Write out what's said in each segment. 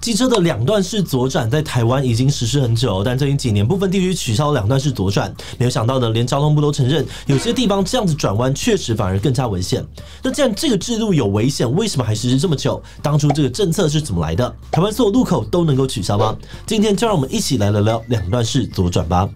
机车的两段式左转在台湾已经实施很久，但最近几年部分地区取消两段式左转，没有想到的，连交通部都承认，有些地方这样子转弯确实反而更加危险。那既然这个制度有危险，为什么还实施这么久？当初这个政策是怎么来的？台湾所有路口都能够取消吗？今天就让我们一起来聊聊两段式左转吧。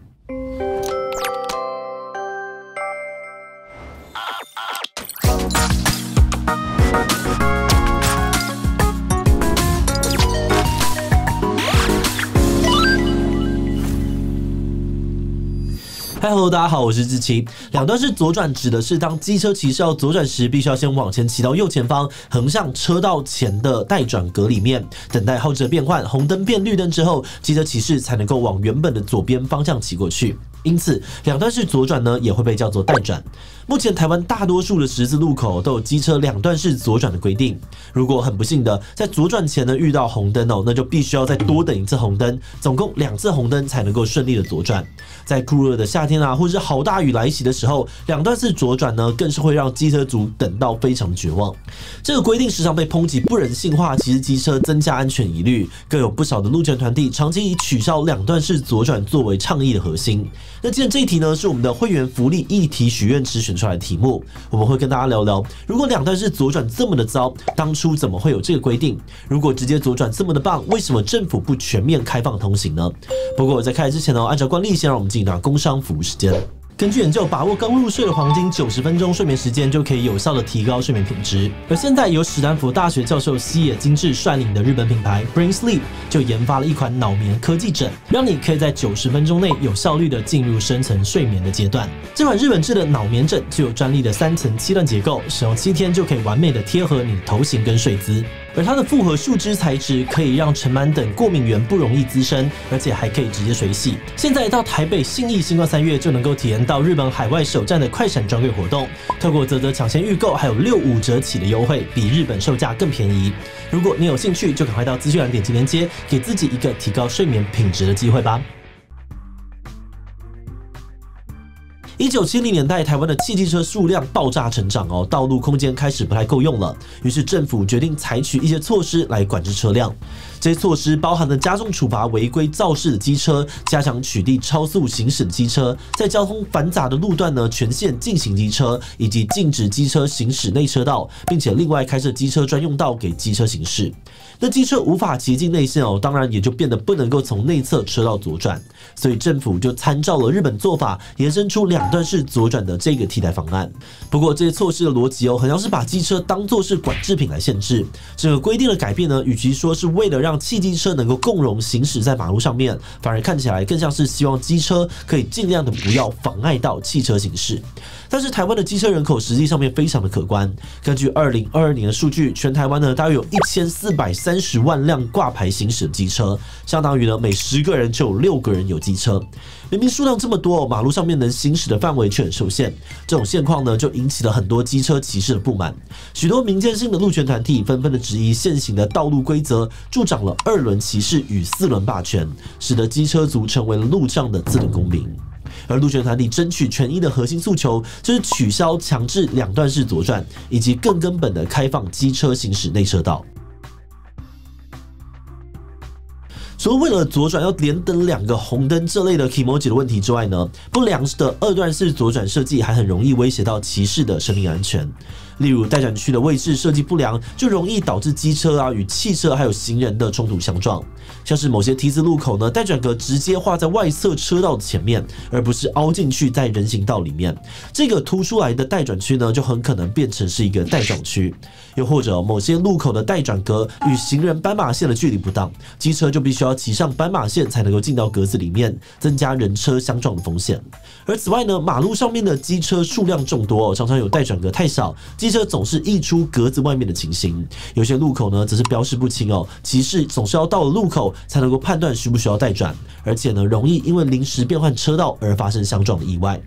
Hello， 大家好，我是志奇。两段式左转指的是当机车骑士要左转时，必须要先往前骑到右前方横向车道前的待转格里面，等待后车变换，红灯变绿灯之后，机车骑士才能够往原本的左边方向骑过去。因此，两段式左转呢也会被叫做待转。目前台湾大多数的十字路口都有机车两段式左转的规定。如果很不幸的在左转前呢遇到红灯那就必须要再多等一次红灯，总共2次红灯才能够顺利的左转。在酷热的夏天或是好大雨来袭的时候，两段式左转呢更是会让机车族等到非常绝望。这个规定时常被抨击不人性化，其实机车增加安全疑虑，更有不少的路权团体长期以取消两段式左转作为倡议的核心。那今天这一题呢，是我们的会员福利议题许愿池选出来的题目，我们会跟大家聊聊，如果两段式左转这么的糟，当初怎么会有这个规定？如果直接左转这么的棒，为什么政府不全面开放通行呢？不过在开始之前按照惯例，先让我们进入到工商服务时间。根据研究，把握刚入睡的黄金90分钟睡眠时间，就可以有效的提高睡眠品质。而现在由史丹福大学教授西野精治率领的日本品牌 Brain Sleep 就研发了一款脑眠科技枕，让你可以在90分钟内有效率的进入深层睡眠的阶段。这款日本制的脑眠枕具有专利的3层7段结构，使用7天就可以完美的贴合你的头型跟睡姿。而它的复合树脂材质可以让尘螨等过敏源不容易滋生，而且还可以直接水洗。现在到台北信义星光3月就能够体验到日本海外首站的快闪专柜活动，透过嘖抢先预购，还有65折起的优惠，比日本售价更便宜。如果你有兴趣，就赶快到资讯栏点击连结，给自己一个提高睡眠品质的机会吧。1970年代，台湾的汽机车数量爆炸成长道路空间开始不太够用了，于是政府决定采取一些措施来管制车辆。这些措施包含了加重处罚违规肇事的机车，加强取缔超速行驶的机车，在交通繁杂的路段呢全线禁行机车，以及禁止机车行驶内车道，并且另外开设机车专用道给机车行驶。那机车无法骑进内线当然也就变得不能够从内侧车道左转，所以政府就参照了日本做法，延伸出两段式左转的这个替代方案。不过这些措施的逻辑很像是把机车当作是管制品来限制。这个规定的改变呢，与其说是为了让汽机车能够共融行驶在马路上面，反而看起来更像是希望机车可以尽量的不要妨碍到汽车行驶。但是台湾的机车人口实际上面非常的可观，根据2022年的数据，全台湾呢大约有1430万辆挂牌行驶的机车，相当于呢每10个人就有6个人有机车。明明数量这么多马路上面能行驶的范围却很受限，这种现况呢就引起了很多机车骑士的不满。许多民间性的路权团体纷纷的质疑现行的道路规则助长了2轮骑士与4轮霸权，使得机车族成为了路上的自等公民。而路权团体争取权益的核心诉求就是取消强制两段式左转，以及更根本的开放机车行驶内车道。除了为了左转要连等2个红灯这类的 kimoji 的问题之外呢，不良的2段式左转设计还很容易威胁到骑士的生命安全。例如待转区的位置设计不良，就容易导致机车与汽车还有行人的冲突相撞。像是某些 T 字路口呢，待转格直接画在外侧车道的前面，而不是凹进去在人行道里面。这个凸出来的待转区呢，就很可能变成是一个待撞区。又或者某些路口的待转格与行人斑马线的距离不当，机车就必须要骑上斑马线才能够进到格子里面，增加人车相撞的风险。而此外呢，马路上面的机车数量众多常常有待转格太少，机车总是溢出格子外面的情形。有些路口呢则是标示不清骑士总是要到了路口才能够判断需不需要待转，而且呢容易因为临时变换车道而发生相撞的意外。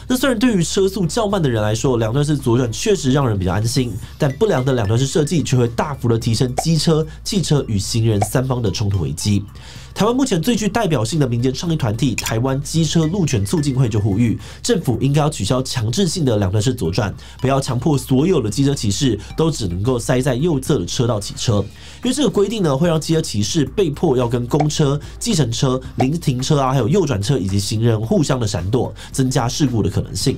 那虽然对于车速较慢的人来说，两段式左转确实让人比较安心，但不良的两段式设计却会大幅的提升机车、汽车与行人三方的冲突危机。台湾目前最具代表性的民间倡议团体台湾机车路权促进会就呼吁，政府应该要取消强制性的两段式左转，不要强迫所有的机车骑士都只能够塞在右侧的车道骑车，因为这个规定呢，会让机车骑士被迫要跟公车、计程车、临停车还有右转车以及行人互相的闪躲，增加事故的可能性。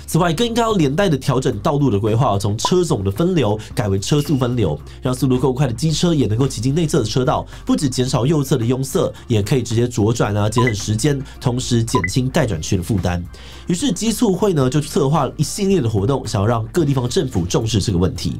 此外，更应该要连带的调整道路的规划，从车种的分流改为车速分流，让速度够快的机车也能够骑进内侧的车道，不只减少右侧的拥塞，也可以直接左转节省时间，同时减轻待转区的负担。于是机促会呢就策划了一系列的活动，想要让各地方政府重视这个问题。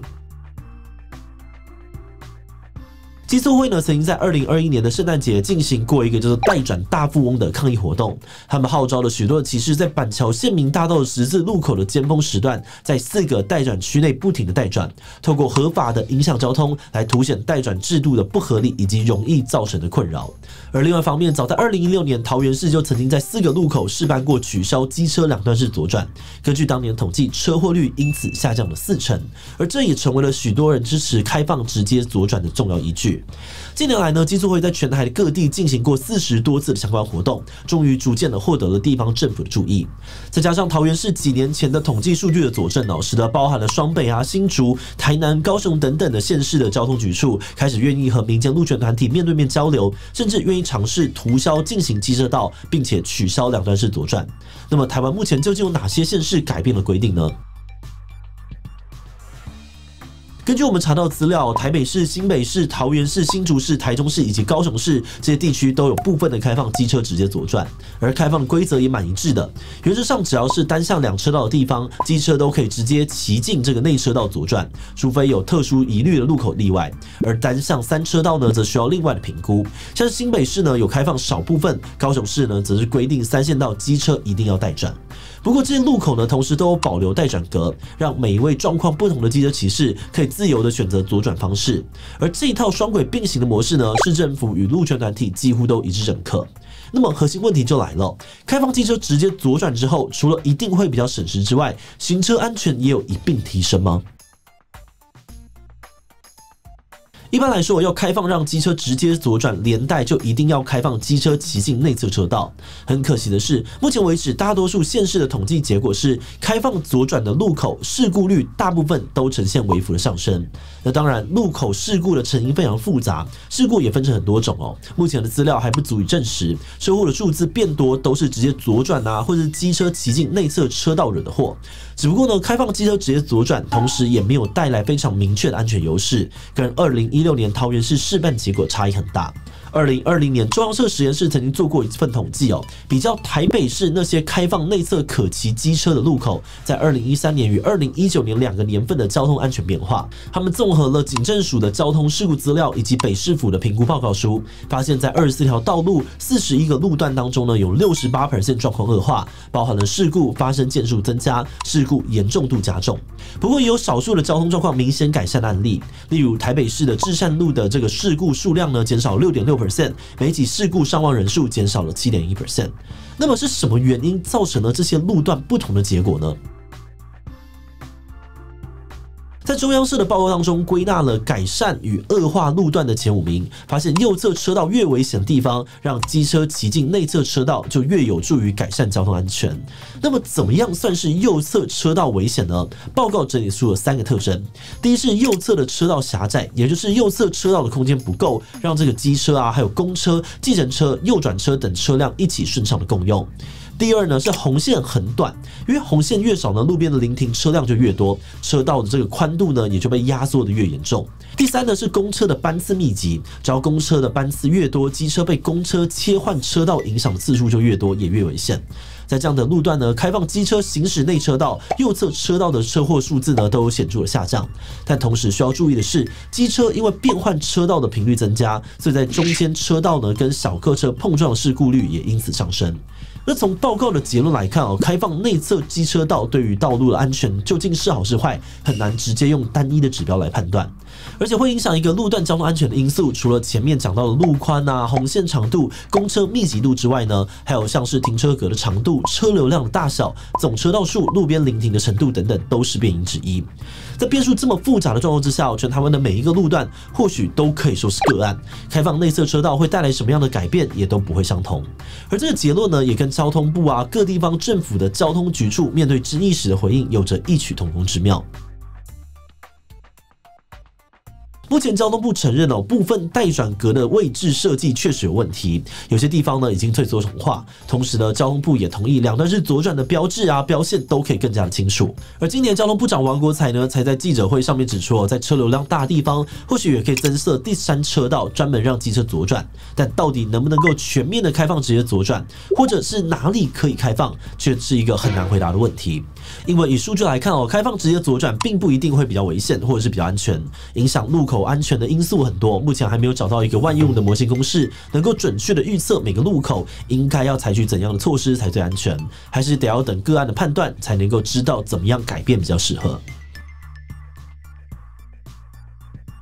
机促会呢，曾经在2021年的圣诞节进行过一个叫做“待转大富翁”的抗议活动。他们号召了许多的骑士在板桥县民大道的十字路口的尖峰时段，在4个待转区内不停的待转，透过合法的影响交通来凸显待转制度的不合理以及容易造成的困扰。而另外一方面，早在2016年，桃园市就曾经在4个路口试办过取消机车两段式左转。根据当年统计，车祸率因此下降了40%，而这也成为了许多人支持开放直接左转的重要依据。近年来呢，机促会在全台各地进行过40多次的相关活动，终于逐渐的获得了地方政府的注意。再加上桃园市几年前的统计数据的佐证使得包含了双北新竹、台南、高雄等等的县市的交通局处开始愿意和民间路权团体面对面交流，甚至愿意尝试涂销进行机车道，并且取消两段式左转。那么台湾目前究竟有哪些县市改变了规定呢？根据我们查到资料，台北市、新北市、桃园市、新竹市、台中市以及高雄市这些地区都有部分的开放机车直接左转，而开放的规则也蛮一致的。原则上，只要是单向两车道的地方，机车都可以直接骑进这个内车道左转，除非有特殊疑虑的路口例外。而单向3车道呢，则需要另外的评估。像是新北市呢有开放少部分，高雄市呢则是规定3线道机车一定要待转。不过这些路口呢，同时都有保留待转格，让每一位状况不同的机车骑士可以自由的选择左转方式。而这一套双轨并行的模式呢，市政府与路权团体几乎都一致认可。那么核心问题就来了，开放机车直接左转之后，除了一定会比较省时之外，行车安全也有一并提升吗？一般来说，要开放让机车直接左转，连带就一定要开放机车骑进内侧车道。很可惜的是，目前为止，大多数县市的统计结果是，开放左转的路口事故率大部分都呈现微幅的上升。那当然，路口事故的成因非常复杂，事故也分成很多种目前的资料还不足以证实，车祸的数字变多都是直接左转或者是机车骑进内侧车道惹的祸。只不过呢，开放机车直接左转，同时也没有带来非常明确的安全优势，跟2016年桃园市试办结果差异很大。2020年，中央社实验室曾经做过一份统计比较台北市那些开放内侧可骑机车的路口，在2013年与2019年2个年份的交通安全变化。他们综合了警政署的交通事故资料以及北市府的评估报告书，发现在24条道路、41个路段当中呢，有68% 状况恶化，包含了事故发生件数增加、事故严重度加重。不过也有少数的交通状况明显改善的案例，例如台北市的至善路的这个事故数量呢减少 6.6%， 每起事故伤亡人数减少了 7.1%。 那么是什么原因造成了这些路段不同的结果呢？在中央社的报告当中，归纳了改善与恶化路段的前5名，发现右侧车道越危险的地方，让机车骑进内侧车道就越有助于改善交通安全。那么怎么样算是右侧车道危险呢？报告整理出了3个特征。第一是右侧的车道狭窄，也就是右侧车道的空间不够，让这个机车还有公车、计程车、右转车等车辆一起顺畅的共用。第二呢是红线很短，因为红线越少呢，路边的临停车辆就越多，车道的这个宽度呢也就被压缩的越严重。第三呢是公车的班次密集，只要公车的班次越多，机车被公车切换车道影响的次数就越多，也越危险。在这样的路段呢，开放机车行驶内车道，右侧车道的车祸数字呢都有显著的下降。但同时需要注意的是，机车因为变换车道的频率增加，所以在中间车道呢跟小客车碰撞的事故率也因此上升。那从报告的结论来看开放内侧机车道对于道路的安全究竟是好是坏，很难直接用单一的指标来判断。而且会影响一个路段交通安全的因素，除了前面讲到的路宽红线长度、公车密集度之外呢，还有像是停车格的长度、车流量的大小、总车道数、路边临停的程度等等，都是变因之一。在变数这么复杂的状况之下，全台湾的每一个路段或许都可以说是个案。开放内侧车道会带来什么样的改变，也都不会相同。而这个结论呢，也跟交通部各地方政府的交通局处面对争议时的回应有着异曲同工之妙。目前交通部承认部分待转格的位置设计确实有问题，有些地方呢已经最多重化。同时呢，交通部也同意两段式左转的标志标线都可以更加的清楚。而今年交通部长王国材呢，才在记者会上面指出在车流量大的地方，或许也可以增设第3车道，专门让机车左转。但到底能不能够全面的开放直接左转，或者是哪里可以开放，却是一个很难回答的问题。因为以数据来看开放直接左转并不一定会比较危险，或者是比较安全，影响路口安全的因素很多，目前还没有找到一个万用的模型公式，能够准确的预测每个路口应该要采取怎样的措施才最安全，还是得要等个案的判断才能够知道怎么样改变比较适合。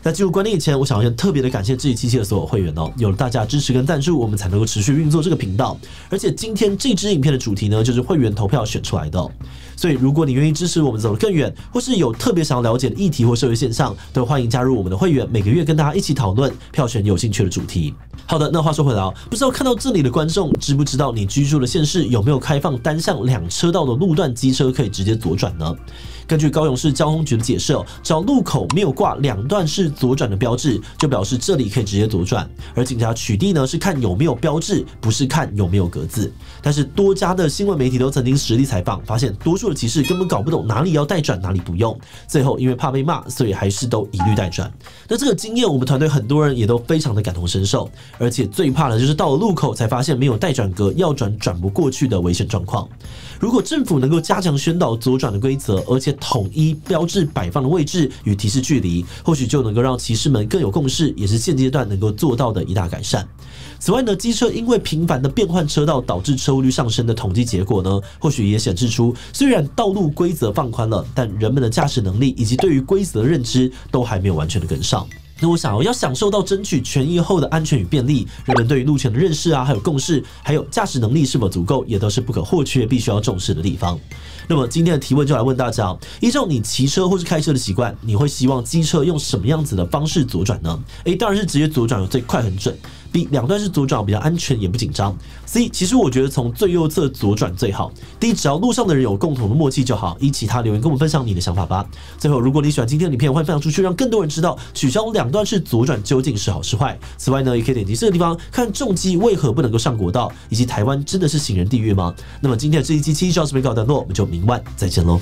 在进入观念以前，我想要先特别的感谢志祺七七的所有会员有了大家支持跟赞助，我们才能够持续运作这个频道。而且今天这支影片的主题呢，就是会员投票选出来的所以如果你愿意支持我们走得更远，或是有特别想要了解的议题或社会现象，都欢迎加入我们的会员，每个月跟大家一起讨论票选有兴趣的主题。好的，那话说回来不知道看到这里的观众知不知道你居住的县市有没有开放单向2车道的路段机车可以直接左转呢？根据高雄市交通局的解释只要路口没有挂2段式左转的标志，就表示这里可以直接左转。而警察取缔呢是看有没有标志，不是看有没有格子。但是多家的新闻媒体都曾经实地采访，发现多数的骑士根本搞不懂哪里要带转，哪里不用。最后因为怕被骂，所以还是都一律带转。那这个经验，我们团队很多人也都非常的感同身受。而且最怕的就是到了路口才发现没有带转格，要转转不过去的危险状况。如果政府能够加强宣导左转的规则，而且统一标志摆放的位置与提示距离，或许就能够让骑士们更有共识，也是现阶段能够做到的一大改善。此外呢，机车因为频繁的变换车道导致车祸率上升的统计结果呢，或许也显示出，虽然道路规则放宽了，但人们的驾驶能力以及对于规则的认知都还没有完全的跟上。那我想要享受到争取权益后的安全与便利，人们对于路权的认识还有共识，还有驾驶能力是否足够，也都是不可或缺必须要重视的地方。那么今天的提问就来问大家依照你骑车或是开车的习惯，你会希望机车用什么样子的方式左转呢？ A 当然是直接左转最快很准， B 2段式左转比较安全也不紧张， C 其实我觉得从最右侧左转最好， D 只要路上的人有共同的默契就好。以其他留言跟我们分享你的想法吧。最后如果你喜欢今天的影片，欢迎分享出去，让更多人知道取消2段式左转究竟是好是坏。此外呢，也可以点击这个地方看重机为何不能够上国道，以及台湾真的是行人地狱吗？那么今天的这一期就到这边告一段落，我们就明晚再见喽。